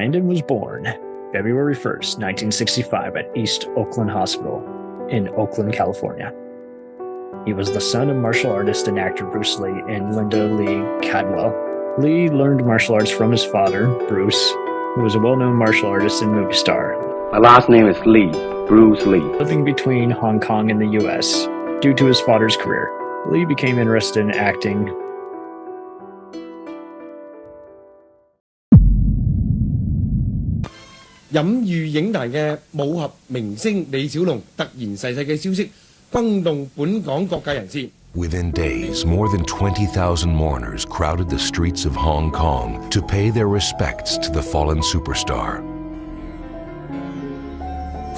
Brandon was born February 1st, 1965 at East Oakland Hospital in Oakland, California. He was the son of martial artist and actor Bruce Lee and Linda Lee Cadwell. Lee learned martial arts from his father, Bruce, who was a well-known martial artist and movie star. My last name is Lee, Bruce Lee. Living between Hong Kong and the US, due to his father's career, Lee became interested in acting. Within days, more than 20,000 mourners crowded the streets of Hong Kong to pay their respects to the fallen superstar.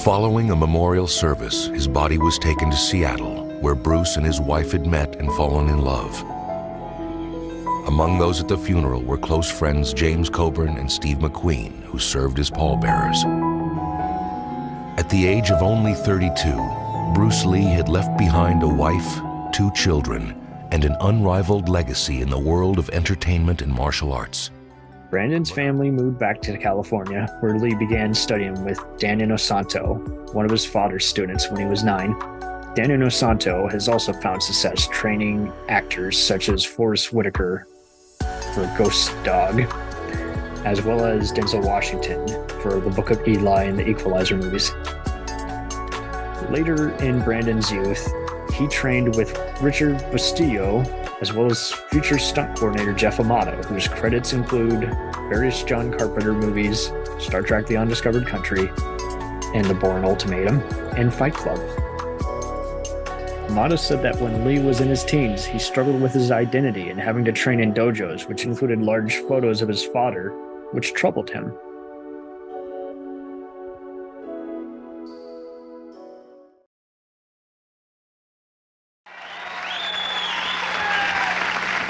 Following a memorial service, his body was taken to Seattle, where Bruce and his wife had met and fallen in love. Among those at the funeral were close friends James Coburn and Steve McQueen, who served as pallbearers. At the age of only 32, Bruce Lee had left behind a wife, 2 children, and an unrivaled legacy in the world of entertainment and martial arts. Brandon's family moved back to California, where Lee began studying with Dan Inosanto, one of his father's students, when he was 9. Dan Inosanto has also found success training actors such as Forrest Whitaker for Ghost Dog, as well as Denzel Washington for The Book of Eli and the Equalizer movies. Later in Brandon's youth, he trained with Richard Bustillo, as well as future stunt coordinator Jeff Amato, whose credits include various John Carpenter movies, Star Trek The Undiscovered Country, and The Bourne Ultimatum, and Fight Club. Amato said that when Lee was in his teens, he struggled with his identity and having to train in dojos, which included large photos of his father, which troubled him.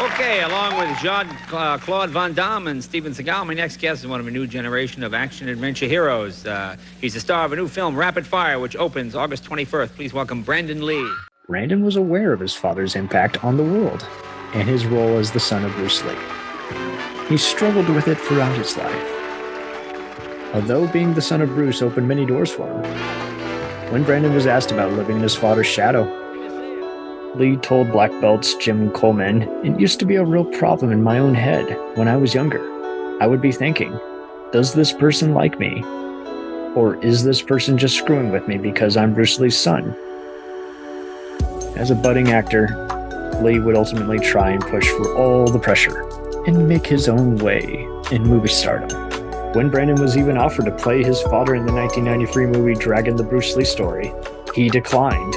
Okay, along with Jean-Claude Van Damme and Steven Seagal, my next guest is one of a new generation of action-adventure heroes. He's the star of a new film, Rapid Fire, which opens August 21st. Please welcome Brandon Lee. Brandon was aware of his father's impact on the world and his role as the son of Bruce Lee. He struggled with it throughout his life, although being the son of Bruce opened many doors for him. When Brandon was asked about living in his father's shadow, Lee told Black Belt's Jim Coleman, "It used to be a real problem in my own head when I was younger. I would be thinking, does this person like me? Or is this person just screwing with me because I'm Bruce Lee's son?" As a budding actor, Lee would ultimately try and push for all the pressure and make his own way in movie stardom. When Brandon was even offered to play his father in the 1993 movie Dragon: The Bruce Lee Story, he declined.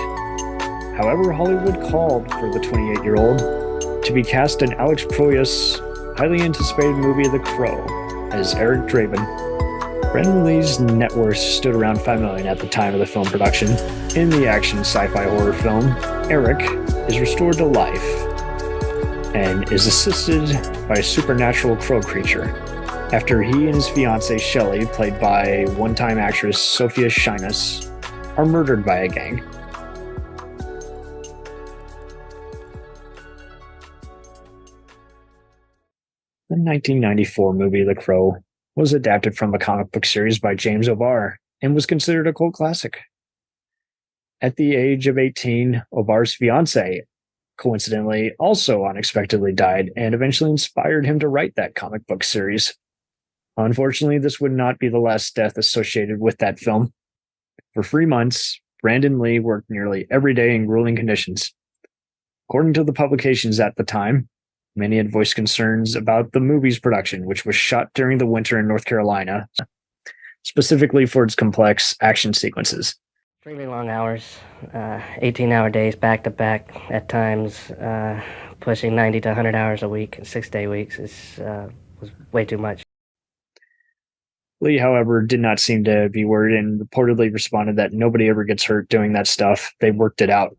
However, Hollywood called for the 28-year-old to be cast in Alex Proyas' highly anticipated movie The Crow as Eric Draven. Brandon Lee's net worth stood around $5 million at the time of the film production. In the action sci-fi horror film, Eric is restored to life and is assisted by a supernatural crow creature after he and his fiancée Shelley, played by one-time actress Sophia Shinas, are murdered by a gang. The 1994 movie The Crow was adapted from a comic book series by James O'Barr and was considered a cult classic. At the age of 18, O'Barr's fiancée, coincidentally, also unexpectedly died and eventually inspired him to write that comic book series. Unfortunately, this would not be the last death associated with that film. For 3 months, Brandon Lee worked nearly every day in grueling conditions. According to the publications at the time, many had voiced concerns about the movie's production, which was shot during the winter in North Carolina, specifically for its complex action sequences. Extremely long hours, 18-hour days back to back, at times pushing 90 to 100 hours a week, 6-day weeks was way too much. Lee, however, did not seem to be worried and reportedly responded that nobody ever gets hurt doing that stuff. They worked it out.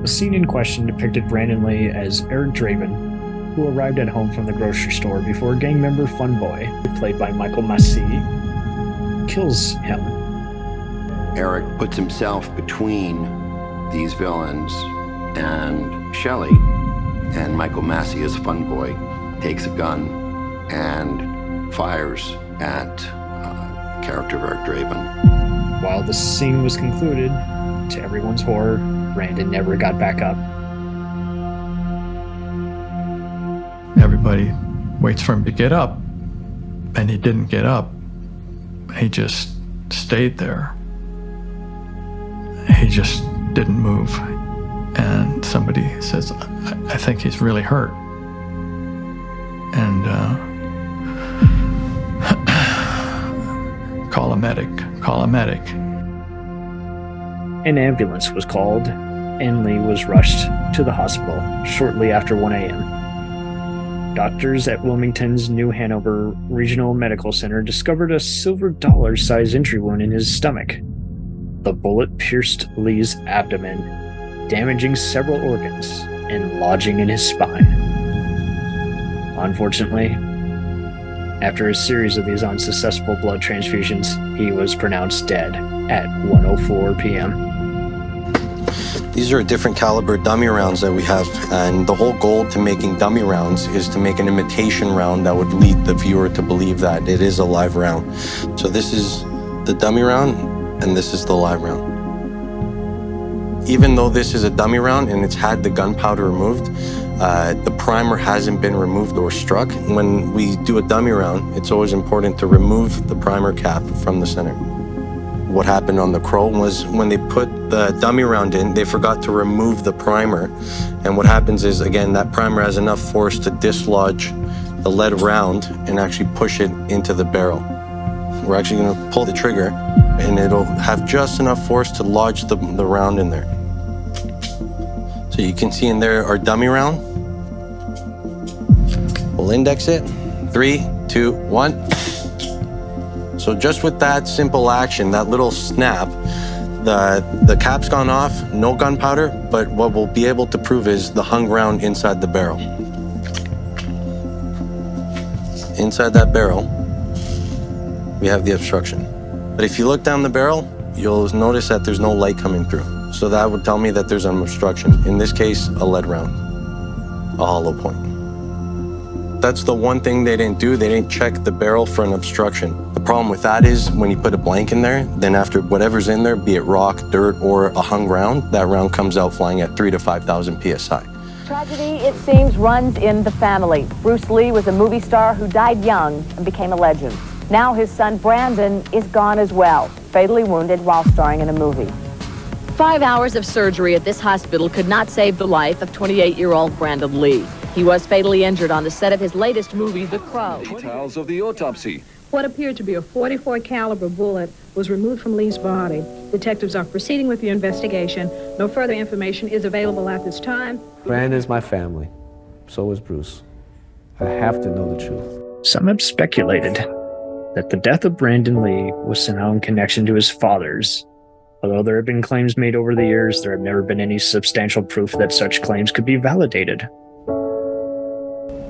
The scene in question depicted Brandon Lee as Eric Draven, who arrived at home from the grocery store before gang member Funboy, played by Michael Massey, kills him. Eric puts himself between these villains and Shelley, and Michael Massey as Funboy takes a gun and fires at the character of Eric Draven. While the scene was concluded, to everyone's horror, Brandon never got back up. Everybody waits for him to get up, and he didn't get up. He just stayed there. He just didn't move. And somebody says, I think he's really hurt. And call a medic. An ambulance was called, and Lee was rushed to the hospital shortly after 1 a.m. Doctors at Wilmington's New Hanover Regional Medical Center discovered a silver dollar-sized injury wound in his stomach. The bullet pierced Lee's abdomen, damaging several organs and lodging in his spine. Unfortunately, after a series of these unsuccessful blood transfusions, he was pronounced dead at 1:04 p.m. These are different caliber dummy rounds that we have, and the whole goal to making dummy rounds is to make an imitation round that would lead the viewer to believe that it is a live round. So this is the dummy round, and this is the live round. Even though this is a dummy round and it's had the gunpowder removed, the primer hasn't been removed or struck. When we do a dummy round, it's always important to remove the primer cap from the center. What happened on the Crow was when they put the dummy round in, they forgot to remove the primer. And what happens is, again, that primer has enough force to dislodge the lead round and actually push it into the barrel. We're actually going to pull the trigger, and it'll have just enough force to lodge the round in there. So you can see in there our dummy round. We'll index it. 3, 2, 1. So just with that simple action, that little snap, the cap's gone off, no gunpowder, but what we'll be able to prove is the hung round inside the barrel. Inside that barrel, we have the obstruction. But if you look down the barrel, you'll notice that there's no light coming through. So that would tell me that there's an obstruction. In this case, a lead round, a hollow point. That's the one thing they didn't do. They didn't check the barrel for an obstruction. The problem with that is when you put a blank in there, then after whatever's in there, be it rock, dirt, or a hung round, that round comes out flying at 3,000 to 5,000 PSI. Tragedy, it seems, runs in the family. Bruce Lee was a movie star who died young and became a legend. Now his son Brandon is gone as well, fatally wounded while starring in a movie. 5 hours of surgery at this hospital could not save the life of 28-year-old Brandon Lee. He was fatally injured on the set of his latest movie, The Crow. Details of the autopsy. What appeared to be a .44 caliber bullet was removed from Lee's body. Detectives are proceeding with the investigation. No further information is available at this time. Brandon's my family. So is Bruce. I have to know the truth. Some have speculated that the death of Brandon Lee was somehow in connection to his father's. Although there have been claims made over the years, there have never been any substantial proof that such claims could be validated.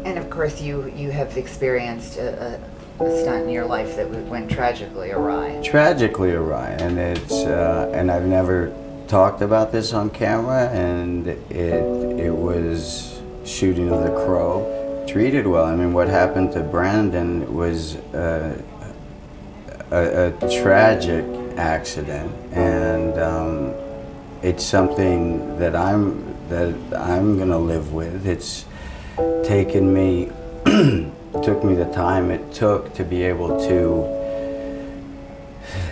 And of course, you have experienced a stunt in your life that went tragically awry. Tragically awry, and it's and I've never talked about this on camera, and it was shooting of The Crow. Treated well. I mean, what happened to Brandon was a tragic accident, and it's something that I'm gonna live with. It's taken me, took me the time it took to be able to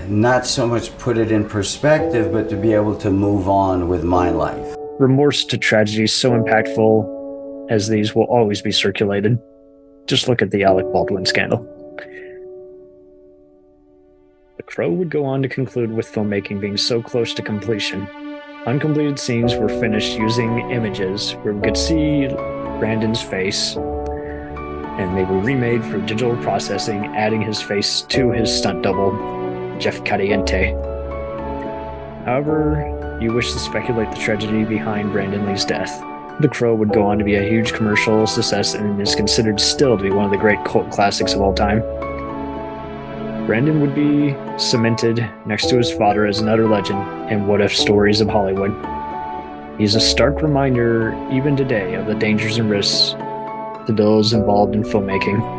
not so much put it in perspective, but to be able to move on with my life. Remorse to tragedies so impactful as these will always be circulated. Just look at the Alec Baldwin scandal. The Crow would go on to conclude with filmmaking being so close to completion. Uncompleted scenes were finished using images where we could see Brandon's face, and they were remade through digital processing, adding his face to his stunt double, Jeff Caliente. However, you wish to speculate the tragedy behind Brandon Lee's death. The Crow would go on to be a huge commercial success and is considered still to be one of the great cult classics of all time. Brandon would be cemented next to his father as another legend in what-if stories of Hollywood. He's a stark reminder, even today, of the dangers and risks to those involved in filmmaking.